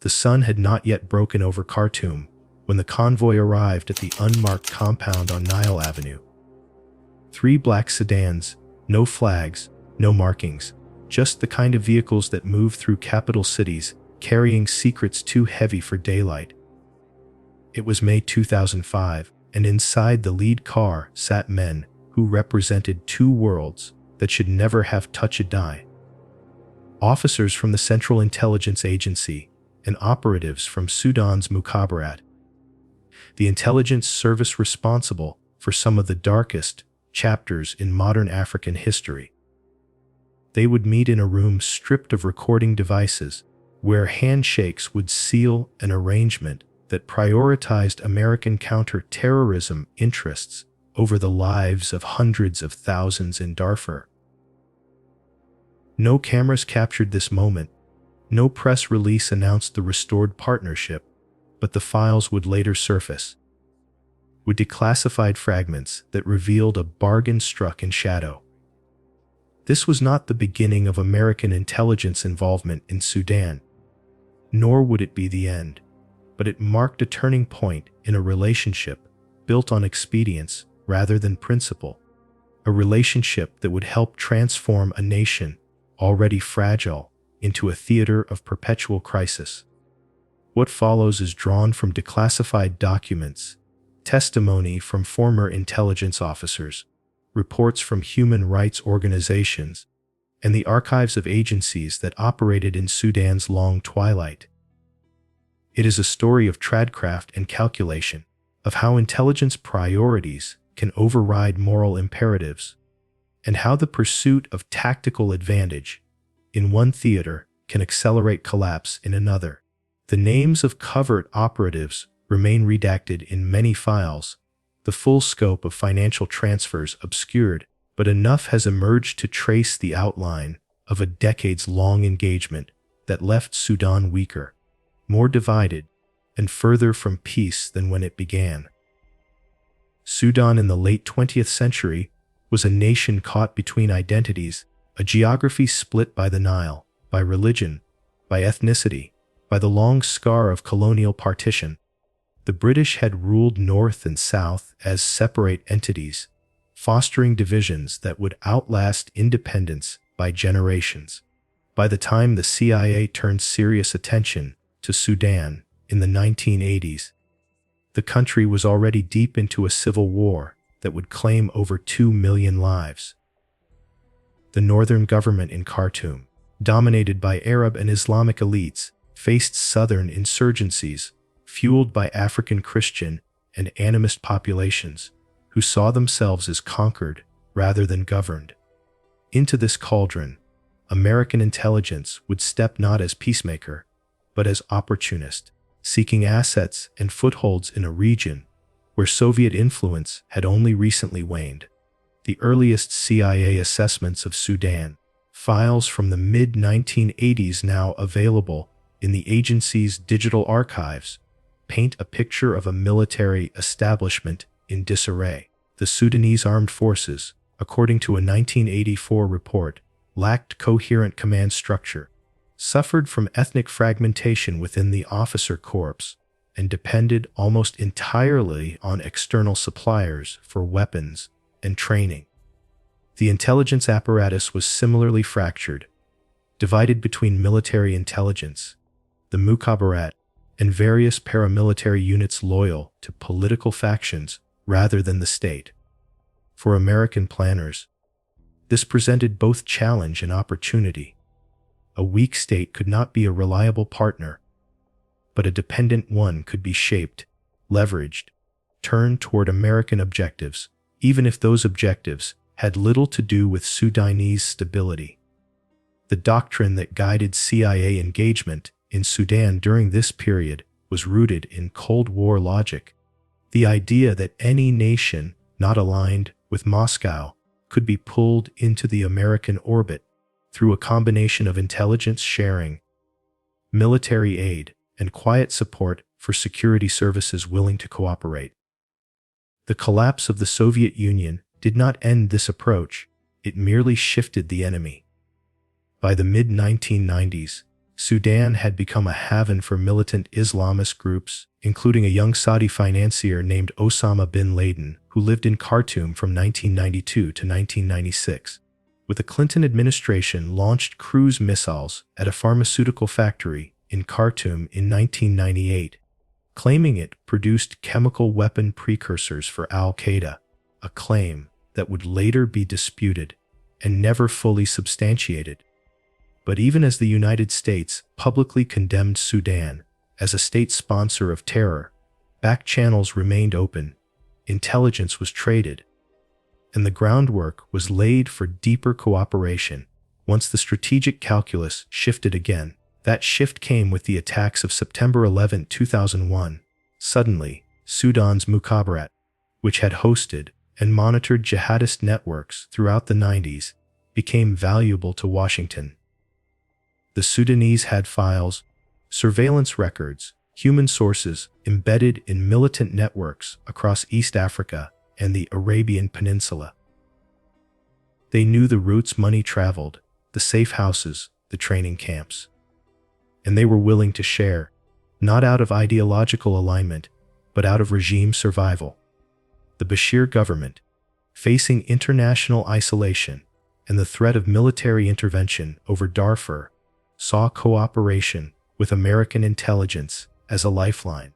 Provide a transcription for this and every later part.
The sun had not yet broken over Khartoum when the convoy arrived at the unmarked compound on Nile Avenue. 3 black sedans, no flags, no markings, just the kind of vehicles that move through capital cities, carrying secrets too heavy for daylight. It was May 2005, and inside the lead car sat men who represented 2 worlds that should never have touched a die. Officers from the Central Intelligence Agency and operatives from Sudan's Mukhabarat, the intelligence service responsible for some of the darkest chapters in modern African history. They would meet in a room stripped of recording devices, where handshakes would seal an arrangement that prioritized American counter-terrorism interests over the lives of hundreds of thousands in Darfur. No cameras captured this moment, no press release announced the restored partnership, but the files would later surface, with declassified fragments that revealed a bargain struck in shadow. This was not the beginning of American intelligence involvement in Sudan, nor would it be the end, but it marked a turning point in a relationship built on expedience rather than principle, a relationship that would help transform a nation already fragile into a theater of perpetual crisis. What follows is drawn from declassified documents, testimony from former intelligence officers, reports from human rights organizations, and the archives of agencies that operated in Sudan's long twilight. It is a story of tradecraft and calculation, of how intelligence priorities can override moral imperatives, and how the pursuit of tactical advantage in one theater can accelerate collapse in another. The names of covert operatives remain redacted in many files, the full scope of financial transfers obscured, but enough has emerged to trace the outline of a decades-long engagement that left Sudan weaker, more divided, and further from peace than when it began. Sudan in the late 20th century was a nation caught between identities, a geography split by the Nile, by religion, by ethnicity, by the long scar of colonial partition. The British had ruled north and south as separate entities, fostering divisions that would outlast independence by generations. By the time the CIA turned serious attention to Sudan in the 1980s, the country was already deep into a civil war that would claim over 2 million lives. The northern government in Khartoum, dominated by Arab and Islamic elites, faced southern insurgencies fueled by African Christian and animist populations who saw themselves as conquered rather than governed. Into this cauldron, American intelligence would step not as peacemaker, but as opportunist, seeking assets and footholds in a region where Soviet influence had only recently waned. The earliest CIA assessments of Sudan, files from the mid-1980s now available in the agency's digital archives, paint a picture of a military establishment in disarray. The Sudanese armed forces, according to a 1984 report, lacked coherent command structure, suffered from ethnic fragmentation within the officer corps, and depended almost entirely on external suppliers for weapons and training. The intelligence apparatus was similarly fractured, divided between military intelligence, the Mukhabarat, and various paramilitary units loyal to political factions rather than the state. For American planners, this presented both challenge and opportunity. A weak state could not be a reliable partner, but a dependent one could be shaped, leveraged, turned toward American objectives, even if those objectives had little to do with Sudanese stability. The doctrine that guided CIA engagement in Sudan during this period was rooted in Cold War logic, the idea that any nation not aligned with Moscow could be pulled into the American orbit through a combination of intelligence sharing, military aid, and quiet support for security services willing to cooperate. The collapse of the Soviet Union did not end this approach, it merely shifted the enemy. By the mid-1990s, Sudan had become a haven for militant Islamist groups, including a young Saudi financier named Osama bin Laden, who lived in Khartoum from 1992 to 1996. With the Clinton administration launched cruise missiles at a pharmaceutical factory in Khartoum in 1998, claiming it produced chemical weapon precursors for al-Qaeda, a claim that would later be disputed and never fully substantiated. But even as the United States publicly condemned Sudan as a state sponsor of terror, back channels remained open, intelligence was traded, and the groundwork was laid for deeper cooperation. Once the strategic calculus shifted again, that shift came with the attacks of September 11, 2001. Suddenly, Sudan's Mukhabarat, which had hosted and monitored jihadist networks throughout the 90s, became valuable to Washington. The Sudanese had files, surveillance records, human sources embedded in militant networks across East Africa and the Arabian Peninsula. They knew the routes money traveled, the safe houses, the training camps. And they were willing to share, not out of ideological alignment, but out of regime survival. The Bashir government, facing international isolation and the threat of military intervention over Darfur, saw cooperation with American intelligence as a lifeline,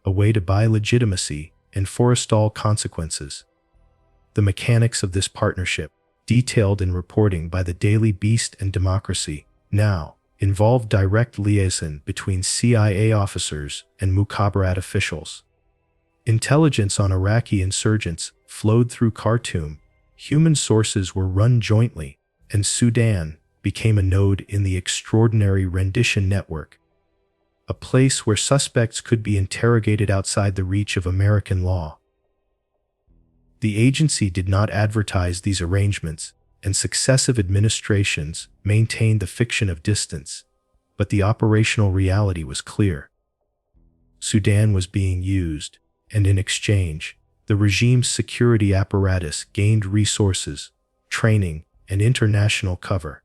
a way to buy legitimacy and forestall consequences. The mechanics of this partnership, detailed in reporting by the Daily Beast and Democracy, now involved direct liaison between CIA officers and Mukhabarat officials. Intelligence on Iraqi insurgents flowed through Khartoum, human sources were run jointly, and Sudan became a node in the extraordinary rendition network, a place where suspects could be interrogated outside the reach of American law. The agency did not advertise these arrangements, and successive administrations maintained the fiction of distance, but the operational reality was clear. Sudan was being used, and in exchange, the regime's security apparatus gained resources, training, and international cover.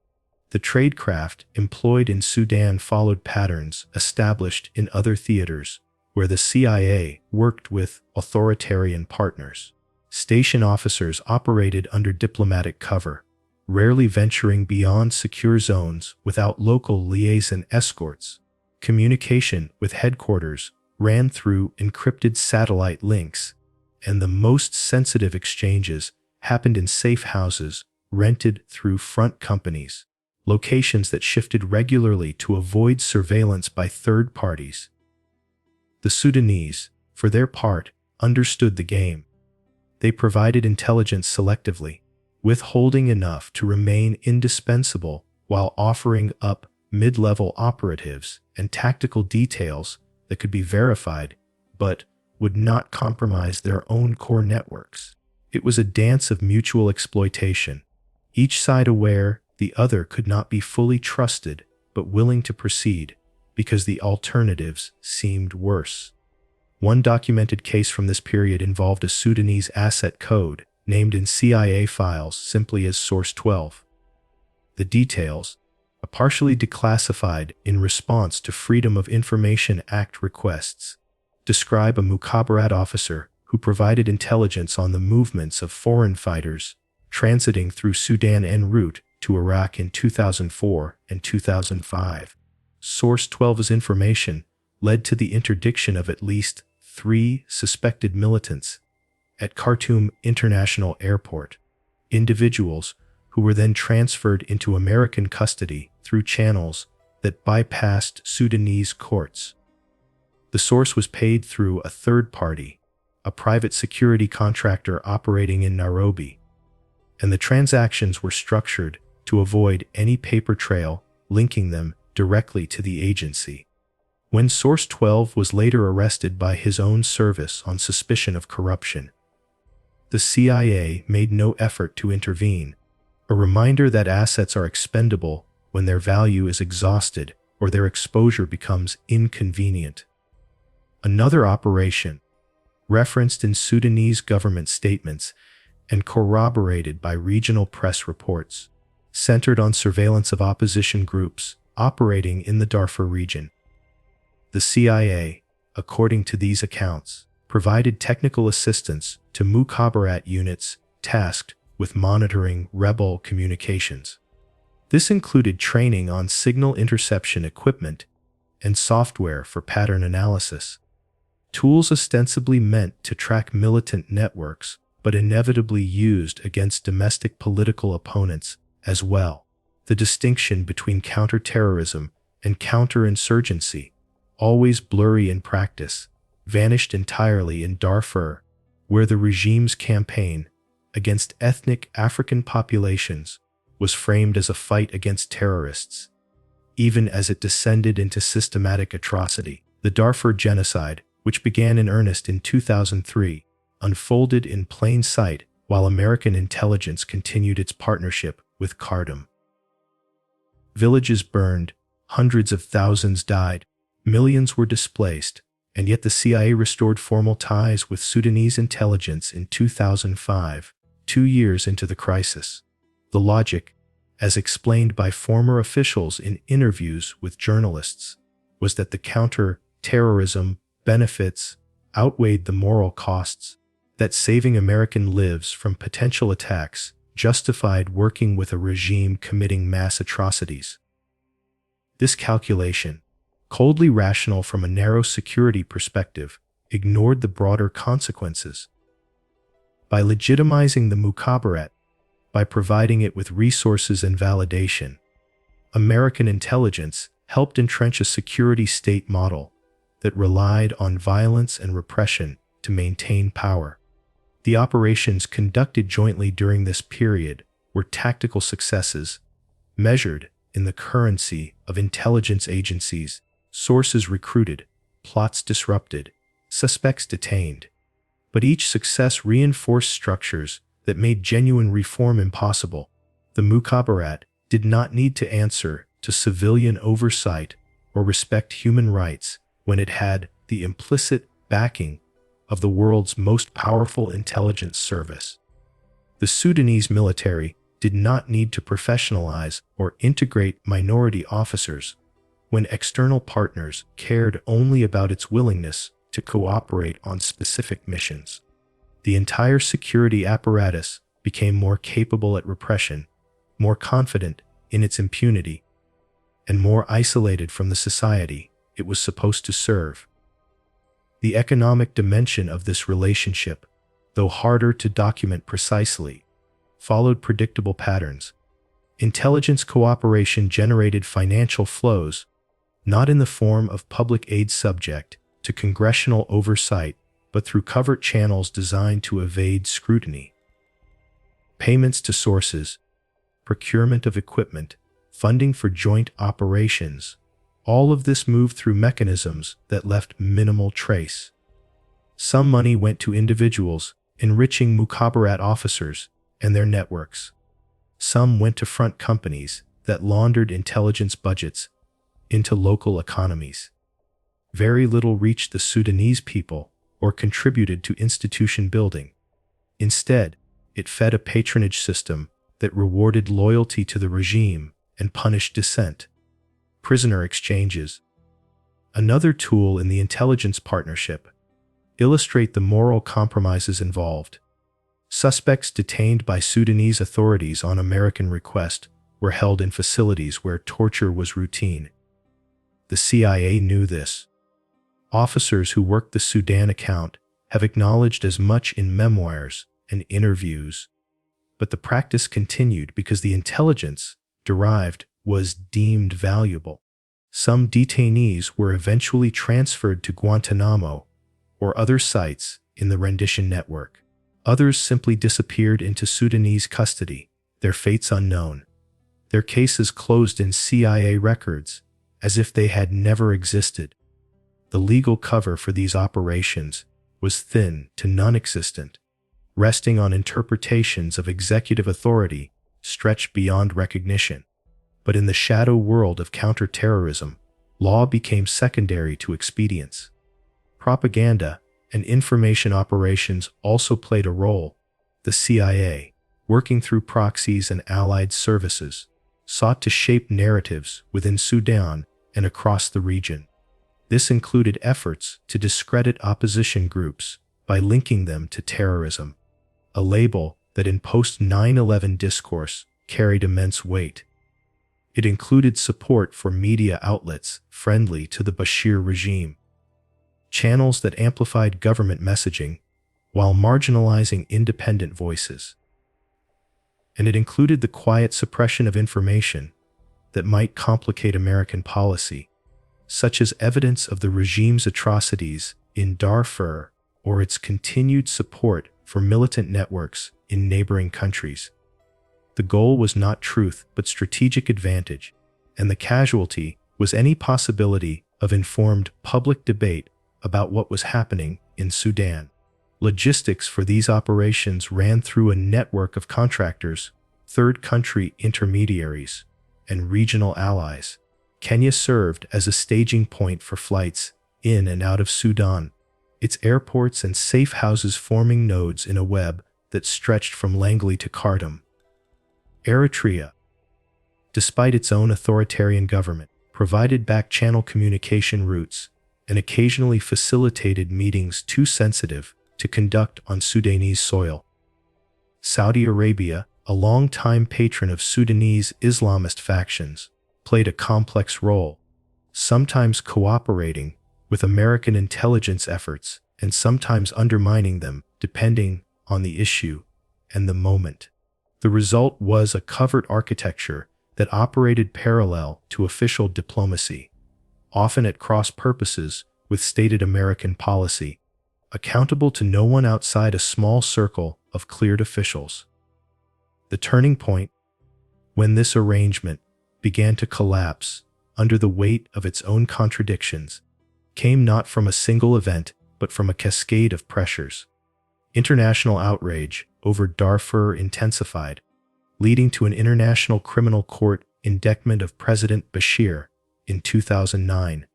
The tradecraft employed in Sudan followed patterns established in other theaters, where the CIA worked with authoritarian partners. Station officers operated under diplomatic cover, rarely venturing beyond secure zones without local liaison escorts. Communication with headquarters ran through encrypted satellite links, and the most sensitive exchanges happened in safe houses rented through front companies, locations that shifted regularly to avoid surveillance by third parties. The Sudanese, for their part, understood the game. They provided intelligence selectively, withholding enough to remain indispensable while offering up mid-level operatives and tactical details that could be verified, but would not compromise their own core networks. It was a dance of mutual exploitation, each side aware the other could not be fully trusted but willing to proceed because the alternatives seemed worse. One documented case from this period involved a Sudanese asset code named in CIA files simply as Source 12. The details, partially declassified in response to Freedom of Information Act requests, describe a Mukhabarat officer who provided intelligence on the movements of foreign fighters transiting through Sudan en route to Iraq in 2004 and 2005. Source 12's information led to the interdiction of at least 3 suspected militants at Khartoum International Airport, individuals who were then transferred into American custody through channels that bypassed Sudanese courts. The source was paid through a third party, a private security contractor operating in Nairobi, and the transactions were structured to avoid any paper trail linking them directly to the agency. When Source 12 was later arrested by his own service on suspicion of corruption, the CIA made no effort to intervene, a reminder that assets are expendable when their value is exhausted or their exposure becomes inconvenient. Another operation, referenced in Sudanese government statements and corroborated by regional press reports, centered on surveillance of opposition groups operating in the Darfur region. The CIA, according to these accounts, provided technical assistance to mukhabarat units tasked with monitoring rebel communications. This included training on signal interception equipment and software for pattern analysis. Tools ostensibly meant to track militant networks, but inevitably used against domestic political opponents as well. The distinction between counter-terrorism and counterinsurgency, always blurry in practice, vanished entirely in Darfur, where the regime's campaign against ethnic African populations was framed as a fight against terrorists. Even as it descended into systematic atrocity, the Darfur Genocide, which began in earnest in 2003, unfolded in plain sight while American intelligence continued its partnership with Khartoum. Villages burned, hundreds of thousands died, millions were displaced, and yet the CIA restored formal ties with Sudanese intelligence in 2005, 2 years into the crisis. The logic, as explained by former officials in interviews with journalists, was that the counter-terrorism benefits outweighed the moral costs, that saving American lives from potential attacks justified working with a regime committing mass atrocities. This calculation, coldly rational from a narrow security perspective, ignored the broader consequences. By legitimizing the mukhabarat, by providing it with resources and validation, American intelligence helped entrench a security state model that relied on violence and repression to maintain power. The operations conducted jointly during this period were tactical successes, measured in the currency of intelligence agencies, sources recruited, plots disrupted, suspects detained. But each success reinforced structures that made genuine reform impossible. The mukhabarat did not need to answer to civilian oversight or respect human rights when it had the implicit backing of the world's most powerful intelligence service. The Sudanese military did not need to professionalize or integrate minority officers when external partners cared only about its willingness to cooperate on specific missions. The entire security apparatus became more capable at repression, more confident in its impunity, and more isolated from the society it was supposed to serve. The economic dimension of this relationship, though harder to document precisely, followed predictable patterns. Intelligence cooperation generated financial flows, not in the form of public aid subject to congressional oversight, but through covert channels designed to evade scrutiny. Payments to sources, procurement of equipment, funding for joint operations, all of this moved through mechanisms that left minimal trace. Some money went to individuals, enriching mukhabarat officers and their networks. Some went to front companies that laundered intelligence budgets into local economies. Very little reached the Sudanese people or contributed to institution building. Instead, it fed a patronage system that rewarded loyalty to the regime and punished dissent. Prisoner exchanges, another tool in the intelligence partnership, illustrate the moral compromises involved. Suspects detained by Sudanese authorities on American request were held in facilities where torture was routine. The CIA knew this. Officers who worked the Sudan account have acknowledged as much in memoirs and interviews. But the practice continued because the intelligence derived was deemed valuable. Some detainees were eventually transferred to Guantanamo or other sites in the rendition network. Others simply disappeared into Sudanese custody, their fates unknown. Their cases closed in CIA records, as if they had never existed. The legal cover for these operations was thin to non-existent, resting on interpretations of executive authority stretched beyond recognition. But in the shadow world of counter-terrorism, law became secondary to expedience. Propaganda and information operations also played a role. The CIA, working through proxies and allied services, sought to shape narratives within Sudan and across the region. This included efforts to discredit opposition groups by linking them to terrorism, a label that in post-9/11 discourse carried immense weight. It included support for media outlets friendly to the Bashir regime, channels that amplified government messaging while marginalizing independent voices. And it included the quiet suppression of information that might complicate American policy, such as evidence of the regime's atrocities in Darfur or its continued support for militant networks in neighboring countries. The goal was not truth but strategic advantage, and the casualty was any possibility of informed public debate about what was happening in Sudan. Logistics for these operations ran through a network of contractors, third-country intermediaries, and regional allies. Kenya served as a staging point for flights in and out of Sudan, its airports and safe houses forming nodes in a web that stretched from Langley to Khartoum. Eritrea, despite its own authoritarian government, provided back-channel communication routes and occasionally facilitated meetings too sensitive to conduct on Sudanese soil. Saudi Arabia, a long-time patron of Sudanese Islamist factions, played a complex role, sometimes cooperating with American intelligence efforts and sometimes undermining them depending on the issue and the moment. The result was a covert architecture that operated parallel to official diplomacy, often at cross purposes with stated American policy, accountable to no one outside a small circle of cleared officials. The turning point, when this arrangement began to collapse under the weight of its own contradictions, came not from a single event but from a cascade of pressures. International outrage over Darfur intensified, leading to an international criminal court indictment of President Bashir in 2009,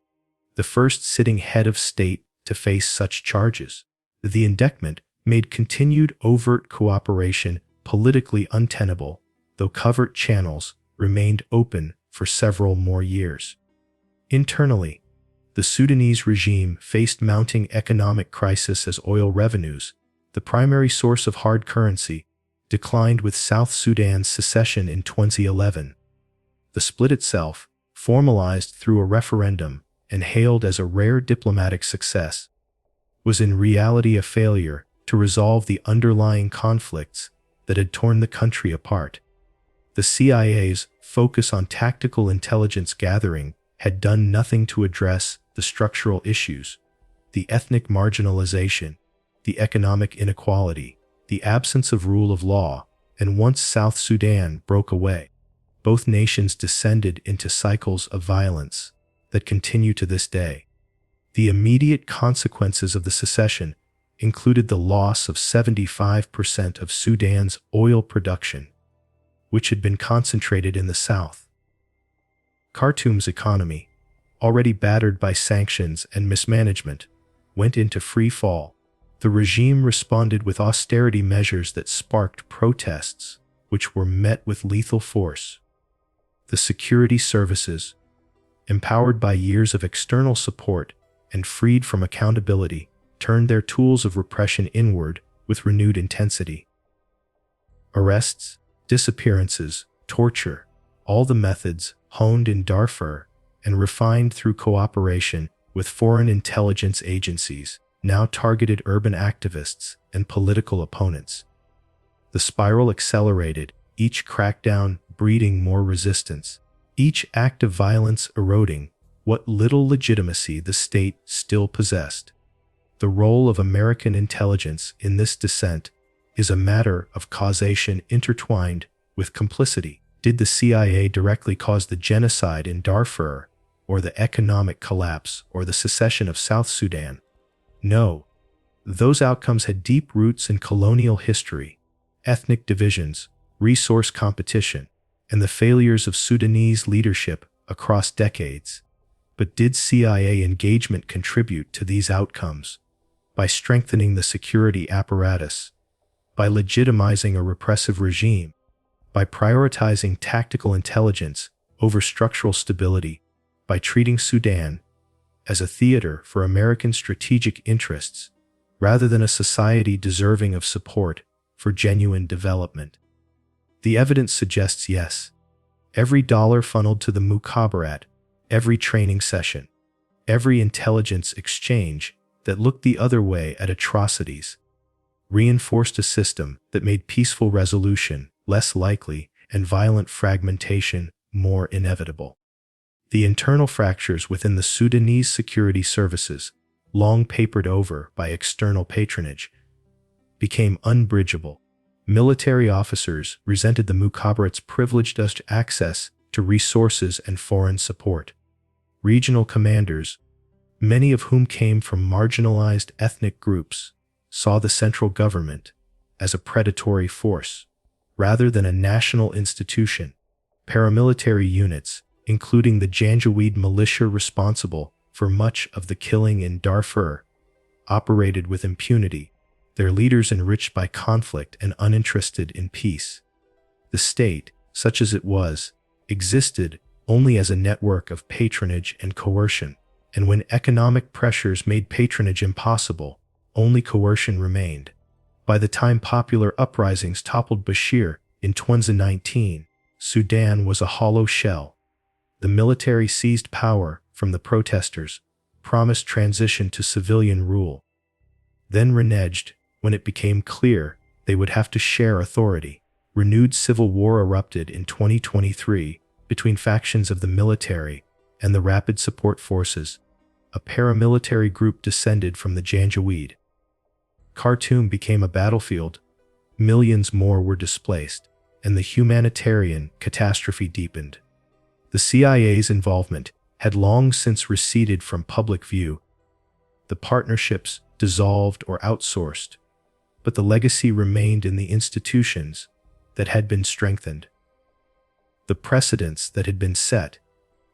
the first sitting head of state to face such charges. The indictment made continued overt cooperation politically untenable, though covert channels remained open for several more years. Internally, the Sudanese regime faced mounting economic crisis as oil revenues, the primary source of hard currency, declined with South Sudan's secession in 2011. The split itself, formalized through a referendum and hailed as a rare diplomatic success, was in reality a failure to resolve the underlying conflicts that had torn the country apart. The CIA's focus on tactical intelligence gathering had done nothing to address the structural issues, the ethnic marginalization, the economic inequality, the absence of rule of law, and once South Sudan broke away, both nations descended into cycles of violence that continue to this day. The immediate consequences of the secession included the loss of 75% of Sudan's oil production, which had been concentrated in the south. Khartoum's economy, already battered by sanctions and mismanagement, went into free fall. The regime responded with austerity measures that sparked protests, which were met with lethal force. The security services, empowered by years of external support and freed from accountability, turned their tools of repression inward with renewed intensity. Arrests, disappearances, torture, all the methods honed in Darfur and refined through cooperation with foreign intelligence agencies, now targeted urban activists and political opponents. The spiral accelerated, each crackdown breeding more resistance, each act of violence eroding what little legitimacy the state still possessed. The role of American intelligence in this descent is a matter of causation intertwined with complicity. Did the CIA directly cause the genocide in Darfur, or the economic collapse, or the secession of South Sudan? No. Those outcomes had deep roots in colonial history, ethnic divisions, resource competition, and the failures of Sudanese leadership across decades. But did CIA engagement contribute to these outcomes? By strengthening the security apparatus, by legitimizing a repressive regime, by prioritizing tactical intelligence over structural stability, by treating Sudan as a theater for American strategic interests rather than a society deserving of support for genuine development. The evidence suggests yes. Every dollar funneled to the Mukhabarat, every training session, every intelligence exchange that looked the other way at atrocities, reinforced a system that made peaceful resolution less likely and violent fragmentation more inevitable. The internal fractures within the Sudanese security services, long papered over by external patronage, became unbridgeable. Military officers resented the Mukhabarat's privileged access to resources and foreign support. Regional commanders, many of whom came from marginalized ethnic groups, saw the central government as a predatory force rather than a national institution. Paramilitary units, including the Janjaweed militia responsible for much of the killing in Darfur, operated with impunity, their leaders enriched by conflict and uninterested in peace. The state, such as it was, existed only as a network of patronage and coercion, and when economic pressures made patronage impossible, only coercion remained. By the time popular uprisings toppled Bashir in 2019, Sudan was a hollow shell. The military seized power from the protesters, promised transition to civilian rule, then reneged when it became clear they would have to share authority. Renewed civil war erupted in 2023 between factions of the military and the Rapid Support Forces. A paramilitary group descended from the Janjaweed. Khartoum became a battlefield, millions more were displaced, and the humanitarian catastrophe deepened. The CIA's involvement had long since receded from public view. The partnerships dissolved or outsourced, but the legacy remained in the institutions that had been strengthened. The precedents that had been set,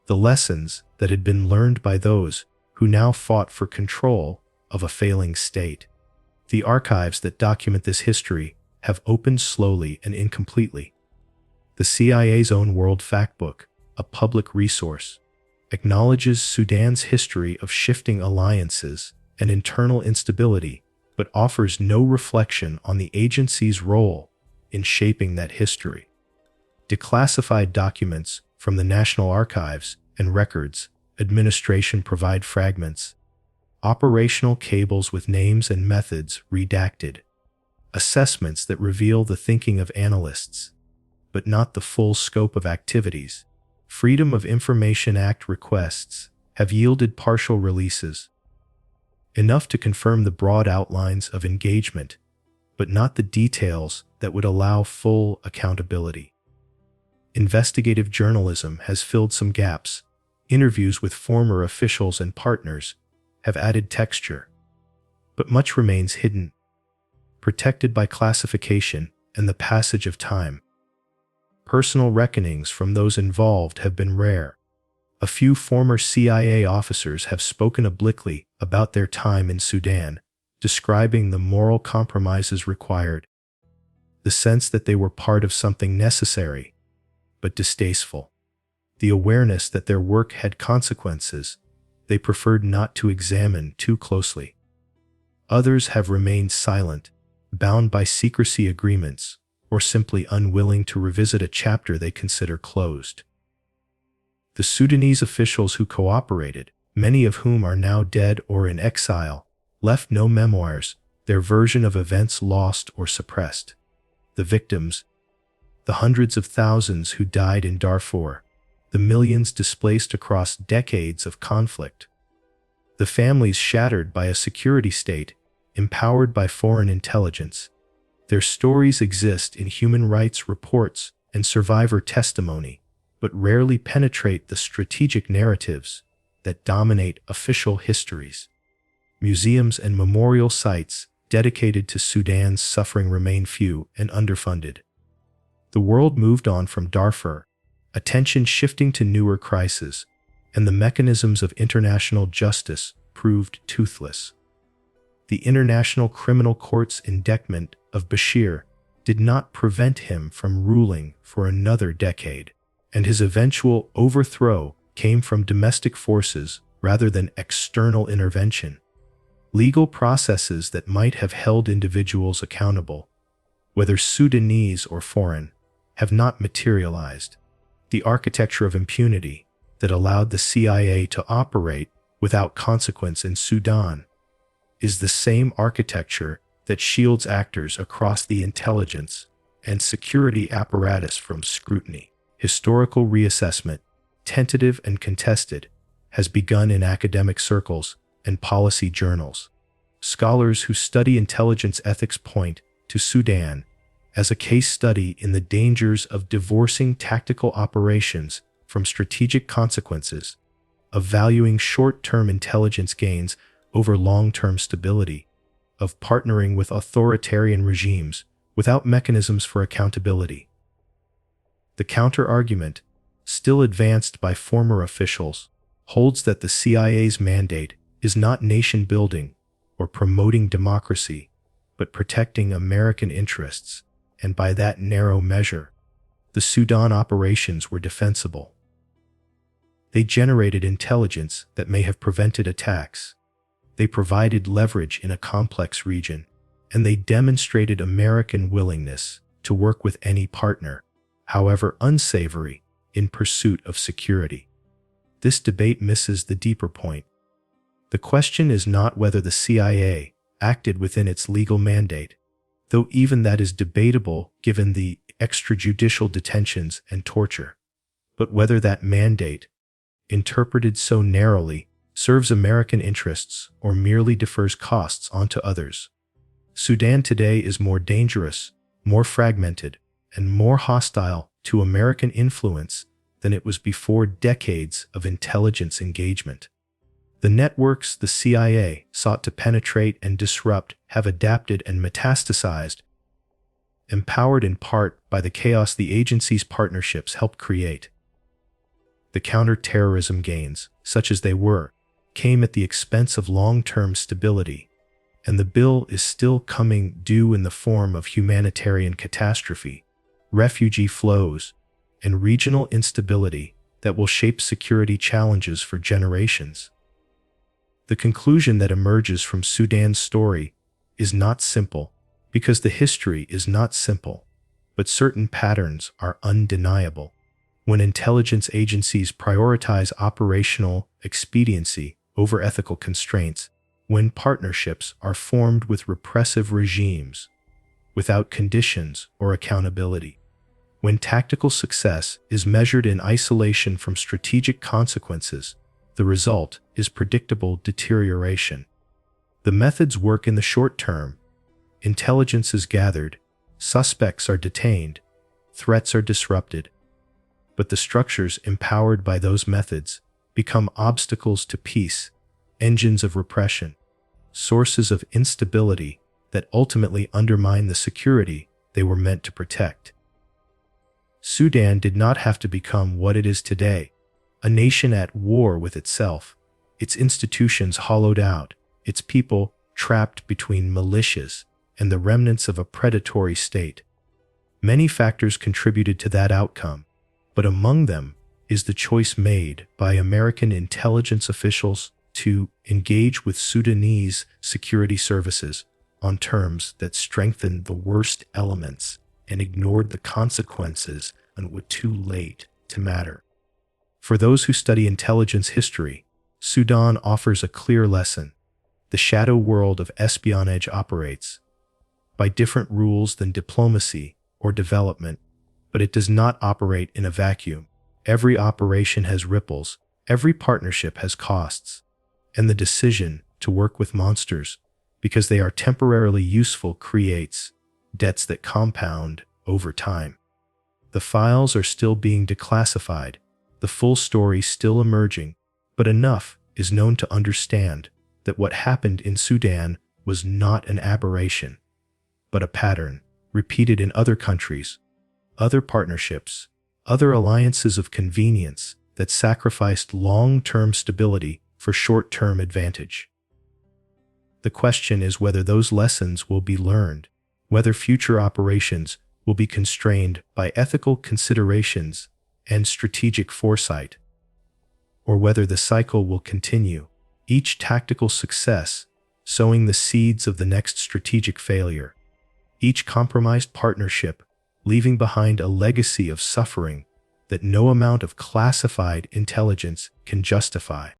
the lessons that had been learned by those who now fought for control of a failing state. The archives that document this history have opened slowly and incompletely. The CIA's own World Factbook, a public resource, acknowledges Sudan's history of shifting alliances and internal instability, but offers no reflection on the agency's role in shaping that history. Declassified documents from the National Archives and Records Administration provide fragments, operational cables with names and methods redacted, assessments that reveal the thinking of analysts, but not the full scope of activities. Freedom of Information Act requests have yielded partial releases, enough to confirm the broad outlines of engagement, but not the details that would allow full accountability. Investigative journalism has filled some gaps. Interviews with former officials and partners have added texture, but much remains hidden, protected by classification and the passage of time. Personal reckonings from those involved have been rare. A few former CIA officers have spoken obliquely about their time in Sudan, describing the moral compromises required, the sense that they were part of something necessary, but distasteful, the awareness that their work had consequences they preferred not to examine too closely. Others have remained silent, bound by secrecy agreements, or simply unwilling to revisit a chapter they consider closed. The Sudanese officials who cooperated, many of whom are now dead or in exile, left no memoirs, their version of events lost or suppressed. The victims, the hundreds of thousands who died in Darfur, the millions displaced across decades of conflict, the families shattered by a security state empowered by foreign intelligence. Their stories exist in human rights reports and survivor testimony, but rarely penetrate the strategic narratives that dominate official histories. Museums and memorial sites dedicated to Sudan's suffering remain few and underfunded. The world moved on from Darfur, attention shifting to newer crises, and the mechanisms of international justice proved toothless. The International Criminal Court's indictment of Bashir did not prevent him from ruling for another decade, and his eventual overthrow came from domestic forces rather than external intervention. Legal processes that might have held individuals accountable, whether Sudanese or foreign, have not materialized. The architecture of impunity that allowed the CIA to operate without consequence in Sudan is the same architecture that shields actors across the intelligence and security apparatus from scrutiny. Historical reassessment, tentative and contested, has begun in academic circles and policy journals. Scholars who study intelligence ethics point to Sudan as a case study in the dangers of divorcing tactical operations from strategic consequences, of valuing short-term intelligence gains over long-term stability, of partnering with authoritarian regimes without mechanisms for accountability. The counter-argument, still advanced by former officials, holds that the CIA's mandate is not nation-building or promoting democracy, but protecting American interests, and by that narrow measure, the Sudan operations were defensible. They generated intelligence that may have prevented attacks. They provided leverage in a complex region, and they demonstrated American willingness to work with any partner, however unsavory, in pursuit of security. This debate misses the deeper point. The question is not whether the CIA acted within its legal mandate, though even that is debatable given the extrajudicial detentions and torture, but whether that mandate, interpreted so narrowly, serves American interests or merely defers costs onto others. Sudan today is more dangerous, more fragmented, and more hostile to American influence than it was before decades of intelligence engagement. The networks the CIA sought to penetrate and disrupt have adapted and metastasized, empowered in part by the chaos the agency's partnerships helped create. The counter-terrorism gains, such as they were, came at the expense of long-term stability, and the bill is still coming due in the form of humanitarian catastrophe, refugee flows, and regional instability that will shape security challenges for generations. The conclusion that emerges from Sudan's story is not simple, because the history is not simple, but certain patterns are undeniable. When intelligence agencies prioritize operational expediency over ethical constraints, when partnerships are formed with repressive regimes without conditions or accountability, when tactical success is measured in isolation from strategic consequences, the result is predictable deterioration. The methods work in the short term. Intelligence is gathered, suspects are detained, threats are disrupted. But the structures empowered by those methods become obstacles to peace, engines of repression, sources of instability that ultimately undermine the security they were meant to protect. Sudan did not have to become what it is today, a nation at war with itself, its institutions hollowed out, its people trapped between militias and the remnants of a predatory state. Many factors contributed to that outcome, but among them is the choice made by American intelligence officials to engage with Sudanese security services on terms that strengthened the worst elements and ignored the consequences and were too late to matter. For those who study intelligence history, Sudan offers a clear lesson. The shadow world of espionage operates by different rules than diplomacy or development, but it does not operate in a vacuum. Every operation has ripples, every partnership has costs, and the decision to work with monsters because they are temporarily useful creates debts that compound over time. The files are still being declassified, the full story still emerging, but enough is known to understand that what happened in Sudan was not an aberration, but a pattern repeated in other countries, other partnerships, other alliances of convenience that sacrificed long-term stability for short-term advantage. The question is whether those lessons will be learned, whether future operations will be constrained by ethical considerations and strategic foresight, or whether the cycle will continue, each tactical success sowing the seeds of the next strategic failure, each compromised partnership leaving behind a legacy of suffering that no amount of classified intelligence can justify.